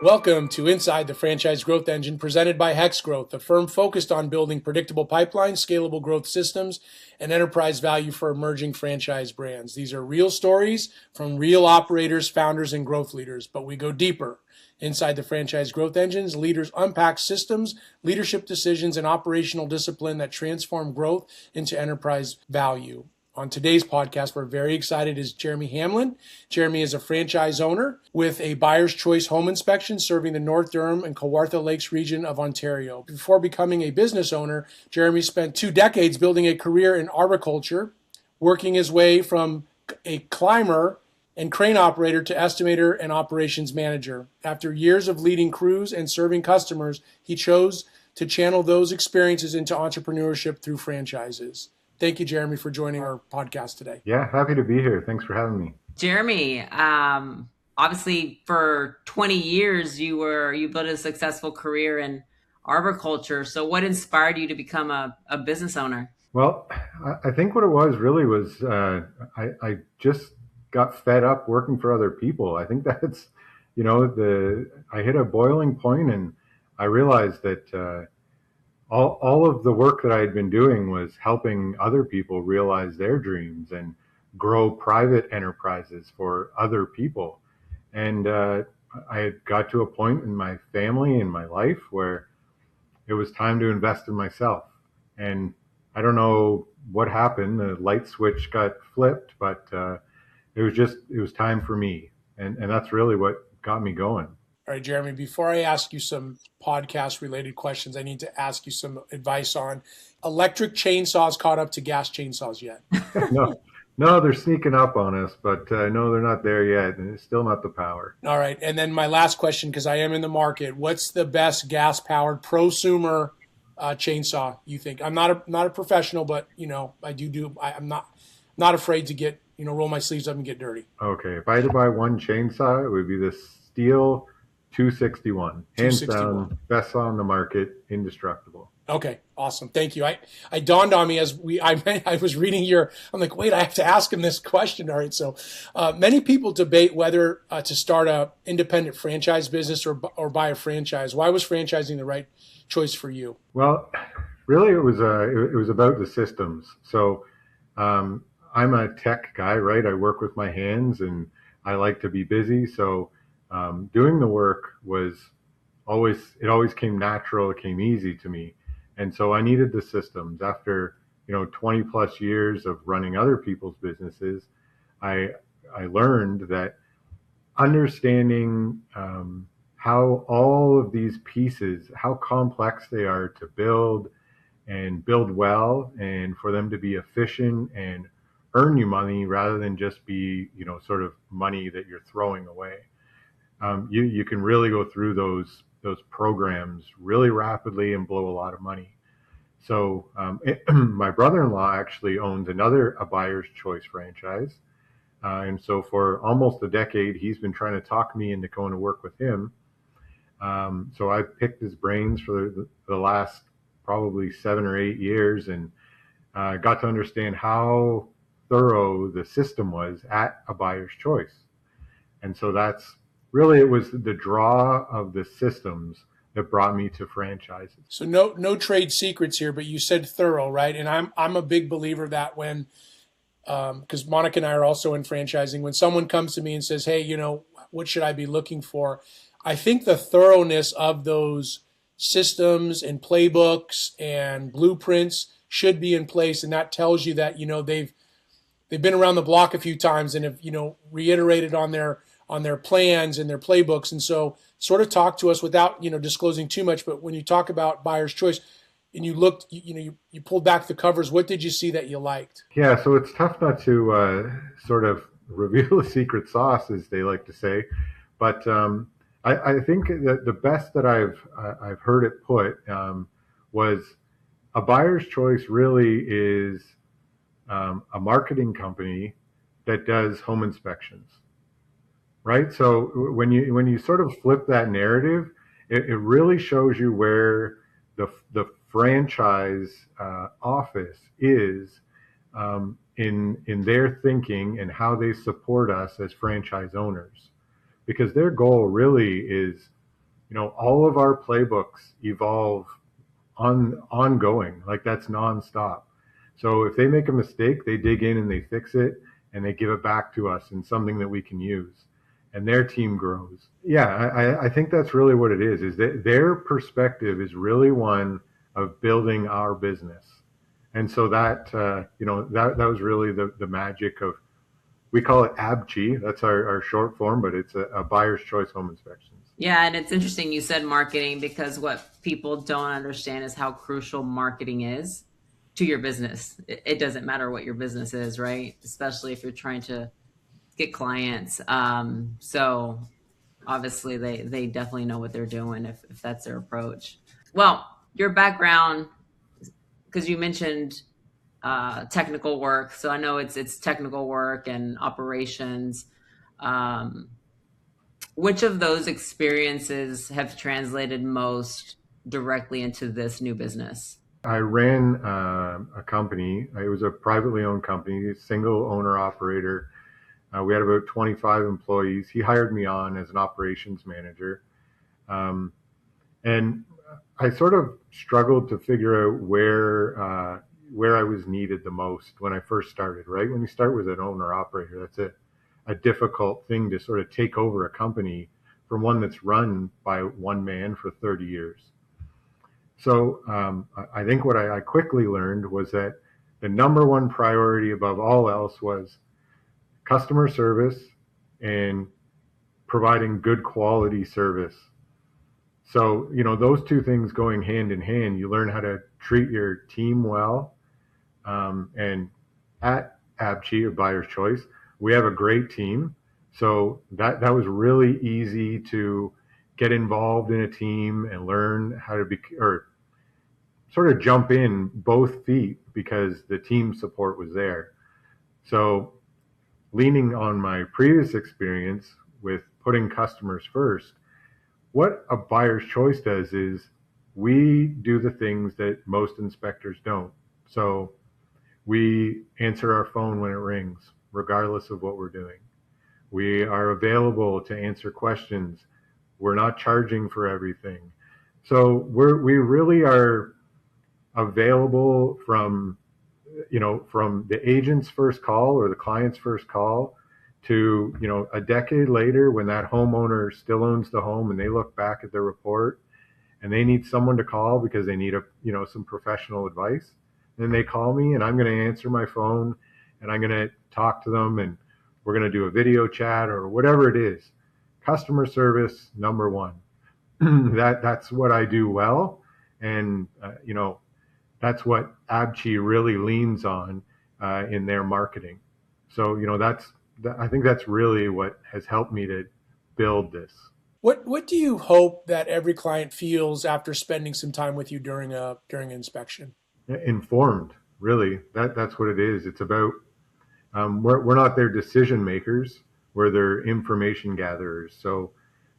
Welcome to Inside the Franchise Growth Engine, presented by Hex Growth, a firm focused on building predictable pipelines, scalable growth systems, and enterprise value for emerging franchise brands. These are real stories from real operators, founders, and growth leaders, but we go deeper. Inside the Franchise Growth Engines, leaders unpack systems, leadership decisions, and operational discipline that transform growth into enterprise value. On today's podcast, we're very excited is Jeremy Hamlin. Jeremy is a franchise owner with a Buyer's Choice Home Inspection serving the North Durham and Kawartha Lakes region of Ontario. Before becoming a business owner, Jeremy spent 2 decades building a career in arboriculture, working his way from a climber and crane operator to estimator and operations manager. After years of leading crews and serving customers, he chose to channel those experiences into entrepreneurship through franchises. Thank you, Jeremy, for joining our podcast today. Yeah, happy to be here. Thanks for having me. Jeremy, obviously for 20 years you built a successful career in arboriculture. So what inspired you to become a business owner? Well, I think what it was really was I just got fed up working for other people. I think that's, I hit a boiling point and I realized that all of the work that I had been doing was helping other people realize their dreams and grow private enterprises for other people. And I had got to a point in my family and my life where it was time to invest in myself. And I don't know what happened. The light switch got flipped, but it was time for me. And that's really what got me going. All right, Jeremy, before I ask you some podcast-related questions, I need to ask you some advice on electric chainsaws caught up to gas chainsaws yet? No, they're sneaking up on us, but no, they're not there yet, and it's still not the power. All right, and then my last question, because I am in the market, what's the best gas-powered prosumer chainsaw you think? I'm not a professional, but I'm not afraid to get roll my sleeves up and get dirty. Okay, if I had to buy one chainsaw, it would be the Steel 261. Hands down, best on the market, indestructible. Okay, awesome. Thank you. I dawned on me as I was reading I'm like, wait, I have to ask him this question. All right. So many people debate whether to start a independent franchise business or buy a franchise. Why was franchising the right choice for you? Well, really it was about the systems. So I'm a tech guy, right? I work with my hands and I like to be busy. So doing the work always came natural. It came easy to me. And so I needed the systems. After, 20 plus years of running other people's businesses, I learned that understanding how all of these pieces, how complex they are to build and build well, and for them to be efficient and earn you money rather than just be, sort of money that you're throwing away. You can really go through those programs really rapidly and blow a lot of money. So my brother-in-law actually owns a Buyer's Choice franchise. And so for almost a decade, he's been trying to talk me into going to work with him. So I picked his brains for the last probably 7 or 8 years and got to understand how thorough the system was at a Buyer's Choice. And so it was the draw of the systems that brought me to franchises. So no trade secrets here, but you said thorough, right? And I'm a big believer that when, because Monica and I are also in franchising, when someone comes to me and says, hey, what should I be looking for? I think the thoroughness of those systems and playbooks and blueprints should be in place. And that tells you that, they've been around the block a few times and have, reiterated on their plans and their playbooks. And so sort of talk to us without, disclosing too much. But when you talk about Buyer's Choice and you looked, you pulled back the covers, what did you see that you liked? Yeah, so it's tough not to sort of reveal the secret sauce, as they like to say. But I think that the best that I've heard it put was a Buyer's Choice really is a marketing company that does home inspections. Right. So when you sort of flip that narrative, it really shows you where the franchise office is in their thinking and how they support us as franchise owners, because their goal really is all of our playbooks evolve ongoing, like that's nonstop. So if they make a mistake, they dig in and they fix it and they give it back to us in something that we can use, and their team grows. Yeah, I think that's really what it is that their perspective is really one of building our business. And so that, that was really the magic of, we call it ABCHI. That's our short form, but it's a buyer's choice home inspections. Yeah, and it's interesting you said marketing, because what people don't understand is how crucial marketing is to your business. It doesn't matter what your business is, right? Especially if you're trying to get clients. So obviously they definitely know what they're doing if that's their approach. Well, your background, because you mentioned technical work, so I know it's technical work and operations. Which of those experiences have translated most directly into this new business? I ran a company. It was a privately owned company, single owner operator. We had about 25 employees. He hired me on as an operations manager. And I sort of struggled to figure out where I was needed the most when I first started, right? When you start with an owner operator, that's a difficult thing to sort of take over a company from one that's run by one man for 30 years. So I think what I quickly learned was that the number one priority above all else was customer service and providing good quality service. So, those two things going hand in hand, you learn how to treat your team well. And at ABCHI, or Buyer's Choice, we have a great team. So that was really easy to get involved in a team and learn how to or sort of jump in both feet because the team support was there. So leaning on my previous experience with putting customers first, what a Buyer's Choice does is we do the things that most inspectors don't. So we answer our phone when it rings, regardless of what we're doing. We are available to answer questions. We're not charging for everything. So we really are available from the agent's first call or the client's first call to, a decade later when that homeowner still owns the home and they look back at their report and they need someone to call because they need some professional advice. Then they call me and I'm going to answer my phone and I'm going to talk to them and we're going to do a video chat or whatever it is. Customer service, number one. That's what I do well. And, that's what ABCHI really leans on in their marketing. So, I think that's really what has helped me to build this. What do you hope that every client feels after spending some time with you during an inspection? Informed, really. That's what it is. It's about we're not their decision makers. We're their information gatherers. So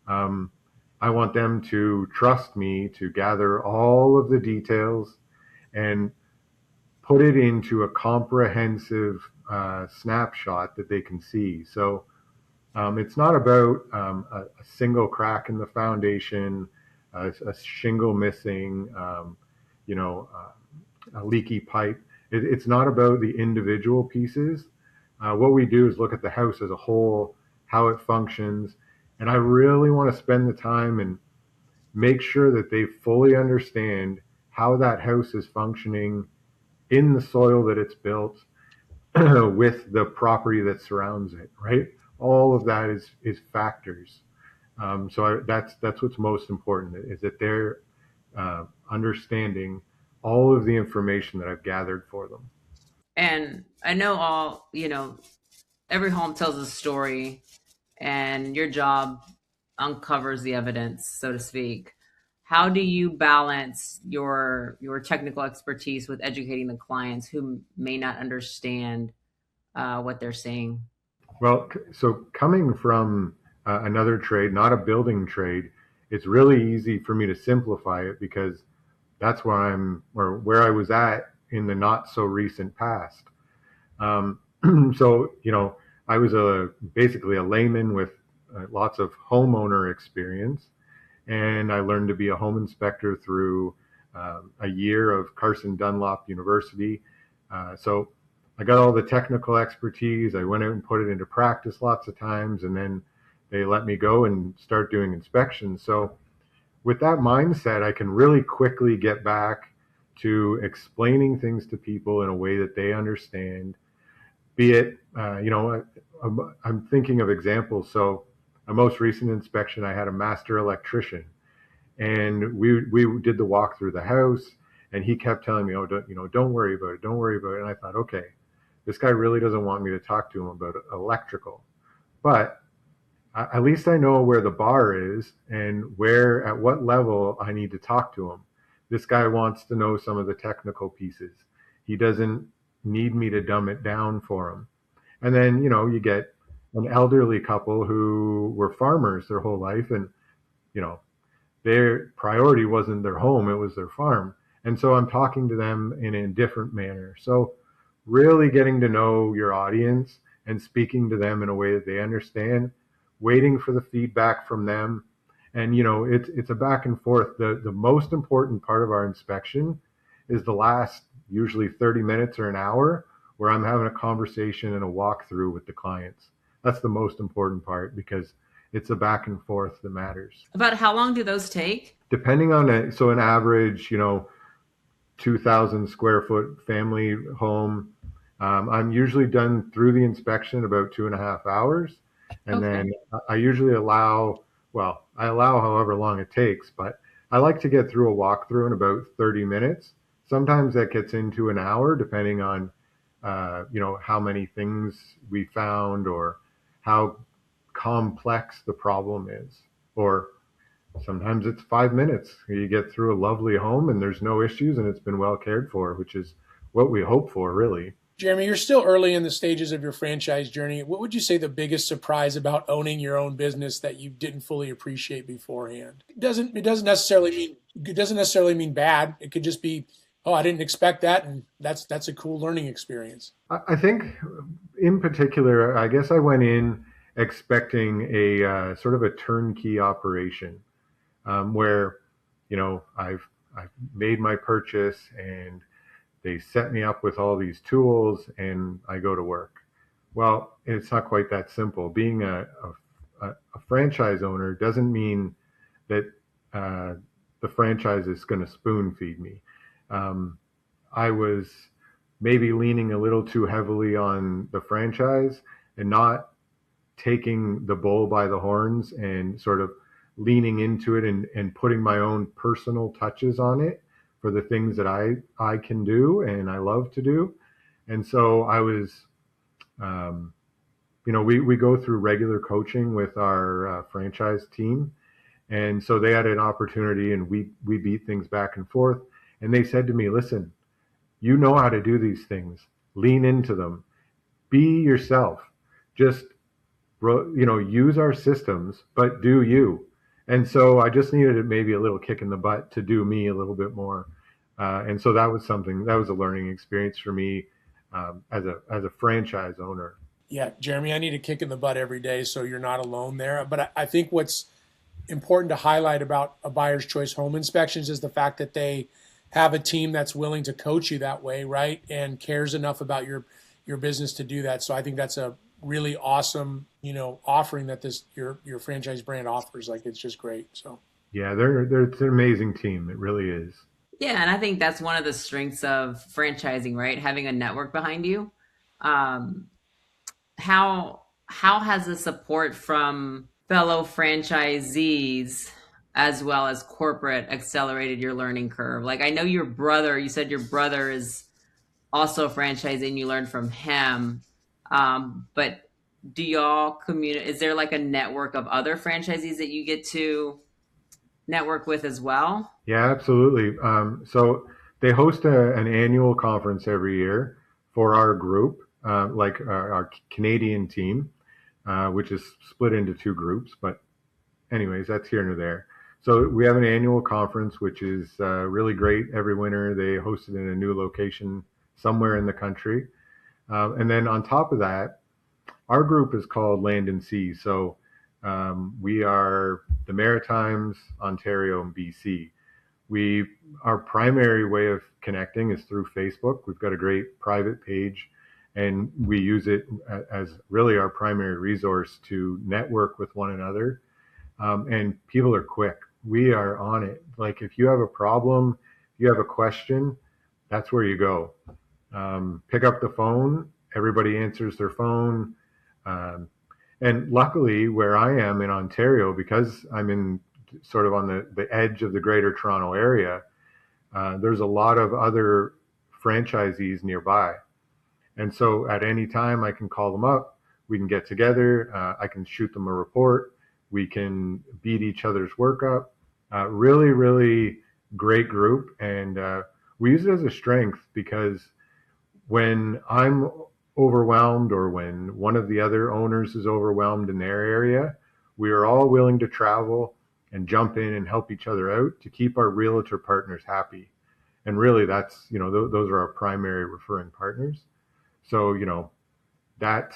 I want them to trust me to gather all of the details and put it into a comprehensive snapshot that they can see. So it's not about a single crack in the foundation, a shingle missing, a leaky pipe. It's not about the individual pieces. What we do is look at the house as a whole, how it functions. And I really want to spend the time and make sure that they fully understand how that house is functioning in the soil that it's built with the property that surrounds it, right? All of that is factors. That's what's most important, is that they're understanding all of the information that I've gathered for them. And I know every home tells a story, and your job uncovers the evidence, so to speak. How do you balance your technical expertise with educating the clients who may not understand what they're seeing? Well, so coming from another trade, not a building trade, it's really easy for me to simplify it because that's where I was at in the not so recent past. So, I was basically a layman with lots of homeowner experience. and I learned to be a home inspector through a year of Carson Dunlop University. So I got all the technical expertise. I went out and put it into practice lots of times, and then they let me go and start doing inspections. So with that mindset, I can really quickly get back to explaining things to people in a way that they understand. Be it, I'm thinking of examples. So a most recent inspection, I had a master electrician, and we did the walk through the house, and he kept telling me, "Oh, don't worry about it, don't worry about it." And I thought, okay, this guy really doesn't want me to talk to him about electrical, but at least I know where the bar is and where, at what level I need to talk to him. This guy wants to know some of the technical pieces. He doesn't need me to dumb it down for him. And then, you get an elderly couple who were farmers their whole life, and, their priority wasn't their home, it was their farm. And so I'm talking to them in a different manner. So really getting to know your audience and speaking to them in a way that they understand, waiting for the feedback from them. And, it's a back and forth. The most important part of our inspection is the last usually 30 minutes or an hour where I'm having a conversation and a walkthrough with the clients. That's the most important part, because it's a back and forth that matters. About how long do those take? Depending on an average, 2,000 square foot family home, I'm usually done through the inspection about 2.5 hours. And Okay. then I usually allow however long it takes, but I like to get through a walkthrough in about 30 minutes. Sometimes that gets into an hour, depending on, how many things we found or how complex the problem is. Or sometimes it's 5 minutes. You get through a lovely home and there's no issues and it's been well cared for, which is what we hope for, really. Jeremy, you're still early in the stages of your franchise journey. What would you say the biggest surprise about owning your own business that you didn't fully appreciate beforehand? It doesn't necessarily mean bad. It could just be, oh, I didn't expect that, and that's a cool learning experience. I think, in particular, I guess I went in expecting a sort of a turnkey operation, where, I've made my purchase and they set me up with all these tools and I go to work. Well, it's not quite that simple. Being a franchise owner doesn't mean that the franchise is going to spoon feed me. I was maybe leaning a little too heavily on the franchise and not taking the bull by the horns and sort of leaning into it and putting my own personal touches on it for the things that I can do and I love to do. And so I was, we go through regular coaching with our franchise team. And so they had an opportunity and we beat things back and forth. And they said to me, listen, you know how to do these things. Lean into them. Be yourself. Just, use our systems, but do you. And so I just needed maybe a little kick in the butt to do me a little bit more. And so that was a learning experience for me as a franchise owner. Yeah, Jeremy, I need a kick in the butt every day, so you're not alone there. But I think what's important to highlight about a buyer's choice home inspections is the fact that they have a team that's willing to coach you that way, right? And cares enough about your business to do that. So I think that's a really awesome, offering that your franchise brand offers. Like, it's just great. So yeah, it's an amazing team. It really is. Yeah, and I think that's one of the strengths of franchising, right? Having a network behind you. Um, how has the support from fellow franchisees as well as corporate accelerated your learning curve? Like, I know you said your brother is also franchising, you learned from him. But do y'all communicate? Is there like a network of other franchisees that you get to network with as well? Yeah, absolutely. So they host an annual conference every year for our group, like our Canadian team, which is split into two groups. But anyways, that's here and there. So we have an annual conference, which is really great every winter. They host it in a new location somewhere in the country. And then on top of that, our group is called Land and Sea. So we are the Maritimes, Ontario, and BC. Our primary way of connecting is through Facebook. We've got a great private page, and we use it as really our primary resource to network with one another. And people are quick. We are on it. Like if you have a problem, if you have a question, that's where you go. Pick up the phone. Everybody answers their phone. And luckily, where I am in Ontario, because I'm in sort of on the edge of the Greater Toronto area, there's a lot of other franchisees nearby. And so at any time, I can call them up. We can get together. I can shoot them a report. We can beat each other's work up. Really, really great group. And we use it as a strength because when I'm overwhelmed or when one of the other owners is overwhelmed in their area, we are all willing to travel and jump in and help each other out to keep our realtor partners happy. And really that's, those are our primary referring partners. So, that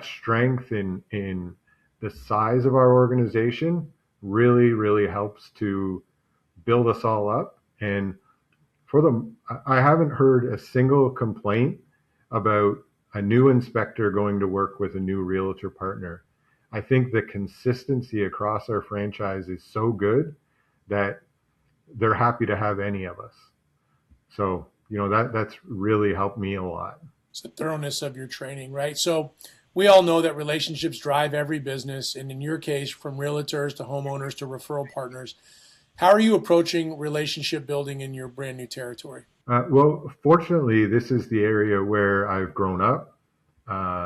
strength in the size of our organization really, really helps to build us all up. And I haven't heard a single complaint about a new inspector going to work with a new realtor partner. I think the consistency across our franchise is so good that they're happy to have any of us. So, that's really helped me a lot. It's the thoroughness of your training, right? So we all know that relationships drive every business. And in your case, from realtors to homeowners to referral partners, how are you approaching relationship building in your brand new territory? Well, fortunately, this is the area where I've grown up.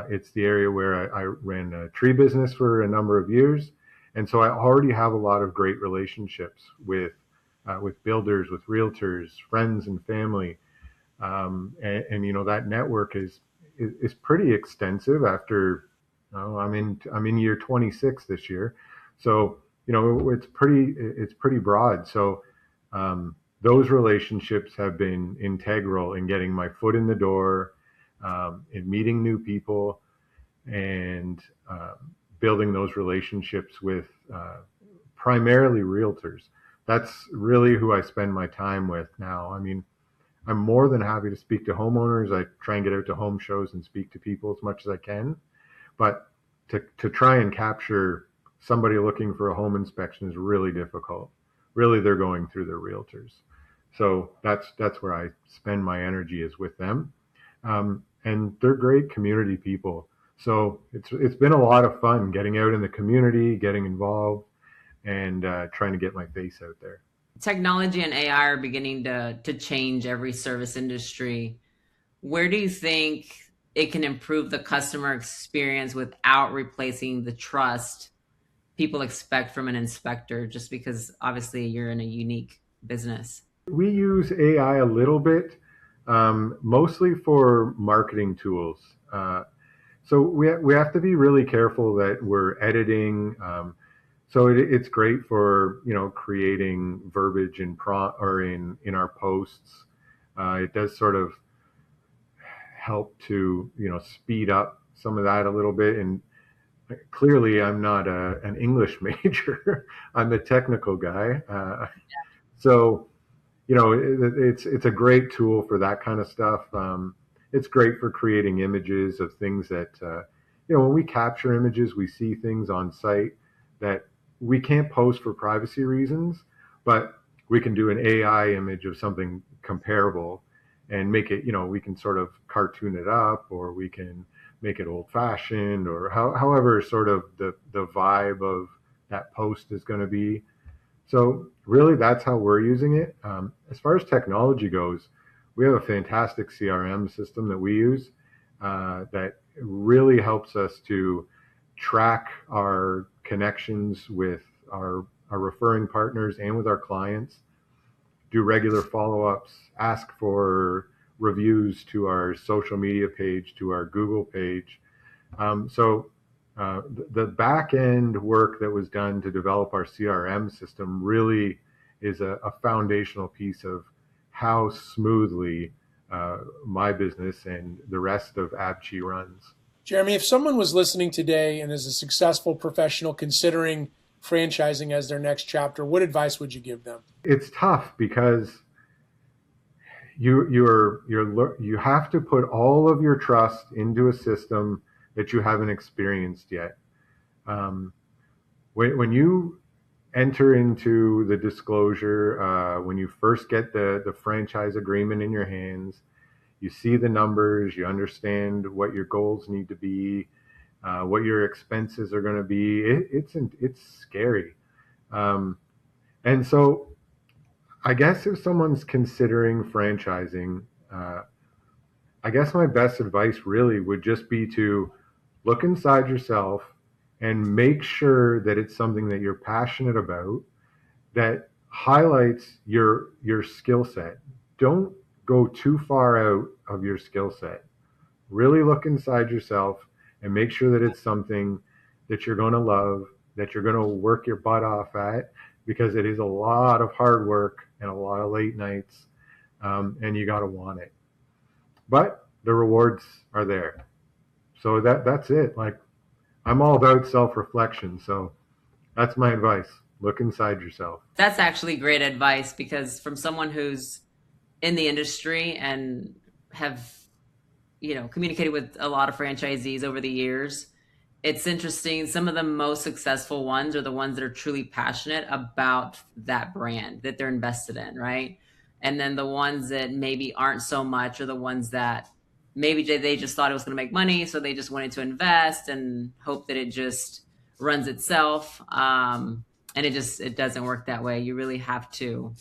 It's the area where I ran a tree business for a number of years. And so I already have a lot of great relationships with builders, with realtors, friends and family. And that network is pretty extensive after, I'm in year 26 this year. So, it's pretty broad. So, those relationships have been integral in getting my foot in the door, in meeting new people, and building those relationships with primarily realtors. That's really who I spend my time with now. I mean, I'm more than happy to speak to homeowners. I try and get out to home shows and speak to people as much as I can. But to try and capture somebody looking for a home inspection is really difficult. Really, they're going through their realtors. So that's where I spend my energy, is with them. And they're great community people. So it's been a lot of fun getting out in the community, getting involved, and trying to get my face out there. Technology and AI are beginning to change every service industry. Where do you think it can improve the customer experience without replacing the trust people expect from an inspector, just because obviously you're in a unique business? We use AI a little bit, mostly for marketing tools. So we have to be really careful that we're editing. So it's great for creating verbiage in our posts. It does sort of help to speed up some of that a little bit. And clearly, I'm not an English major. I'm a technical guy. So it's a great tool for that kind of stuff. It's great for creating images of things that when we capture images, we see things on site that we can't post for privacy reasons, but we can do an AI image of something comparable and make it, we can sort of cartoon it up, or we can make it old fashioned, or however sort of the vibe of that post is going to be. So really that's how we're using it. As far as technology goes, we have a fantastic CRM system that we use that really helps us to track our connections with our referring partners and with our clients, do regular follow-ups, ask for reviews to our social media page, to our Google page. So the back end work that was done to develop our CRM system really is a foundational piece of how smoothly my business and the rest of ABCHI runs. Jeremy, if someone was listening today and is a successful professional considering franchising as their next chapter, what advice would you give them? It's tough because you have to put all of your trust into a system that you haven't experienced yet. When you enter into the disclosure, when you first get the franchise agreement in your hands, you see the numbers, you understand what your goals need to be, what your expenses are going to be. It's scary. And so I guess if someone's considering franchising, I guess my best advice really would just be to look inside yourself and make sure that it's something that you're passionate about, that highlights your skill set. Don't go too far out of your skill set. Really look inside yourself and make sure that it's something that you're going to love, that you're going to work your butt off at, because it is a lot of hard work and a lot of late nights, and you got to want it. But the rewards are there. So that's it. Like, I'm all about self-reflection. So that's my advice. Look inside yourself. That's actually great advice, because from someone who's in the industry and have, communicated with a lot of franchisees over the years, it's interesting. Some of the most successful ones are the ones that are truly passionate about that brand that they're invested in, right? And then the ones that maybe aren't so much are the ones that maybe they just thought it was going to make money, so they just wanted to invest and hope that it just runs itself. And it doesn't work that way. You really have to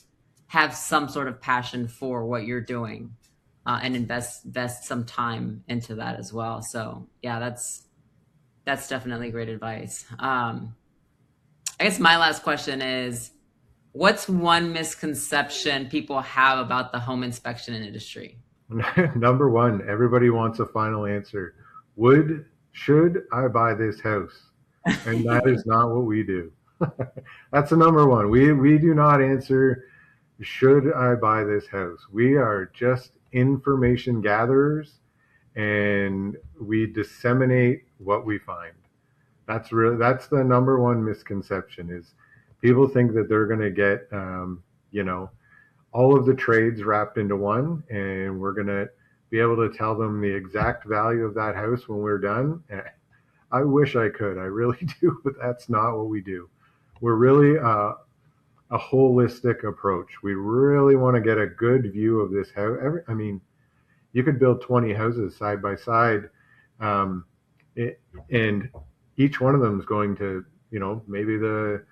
have some sort of passion for what you're doing, and invest some time into that as well. So yeah, that's definitely great advice. I guess my last question is, what's one misconception people have about the home inspection industry? Number one, everybody wants a final answer. Should I buy this house? And that is not what we do. That's the number one. We do not answer, should I buy this house? We are just information gatherers, and we disseminate what we find. That's the number one misconception, is people think that they're going to get, all of the trades wrapped into one, and we're going to be able to tell them the exact value of that house when we're done. I wish I could. I really do, but that's not what we do. We're really a holistic approach. We really want to get a good view of this house. You could build 20 houses side by side, and each one of them is going to, maybe the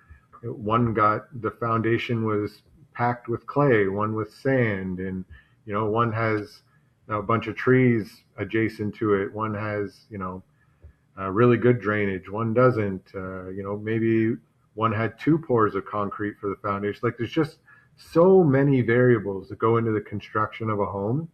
foundation was packed with clay, one with sand, and one has a bunch of trees adjacent to it, one has really good drainage, one doesn't, maybe one had 2 pours of concrete for the foundation. Like, there's just so many variables that go into the construction of a home.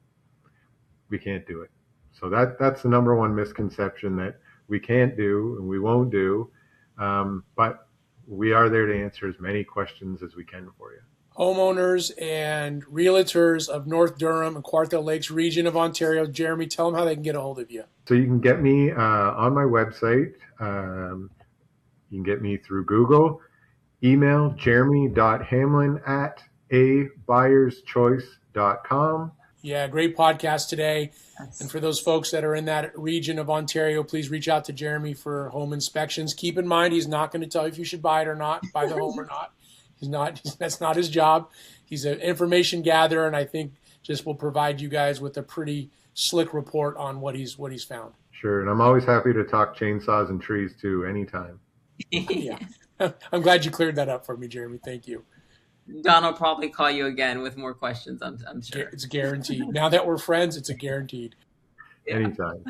We can't do it. So that's the number one misconception, that we can't do and we won't do, but we are there to answer as many questions as we can for you. Homeowners and realtors of North Durham and Kawartha Lakes region of Ontario. Jeremy, tell them how they can get a hold of you. So you can get me on my website. You can get me through Google. Email jeremy.hamlin@abuyer'schoice.com. Yeah, great podcast today. And for those folks that are in that region of Ontario, please reach out to Jeremy for home inspections. Keep in mind, he's not going to tell you if you should buy it or not, buy the home or not. He's not. That's not his job. He's an information gatherer, and I think just will provide you guys with a pretty slick report on what he's found. Sure, and I'm always happy to talk chainsaws and trees too, anytime. Yeah, I'm glad you cleared that up for me, Jeremy. Thank you. Don will probably call you again with more questions, I'm sure. It's guaranteed. Now that we're friends, it's a guaranteed. Anytime.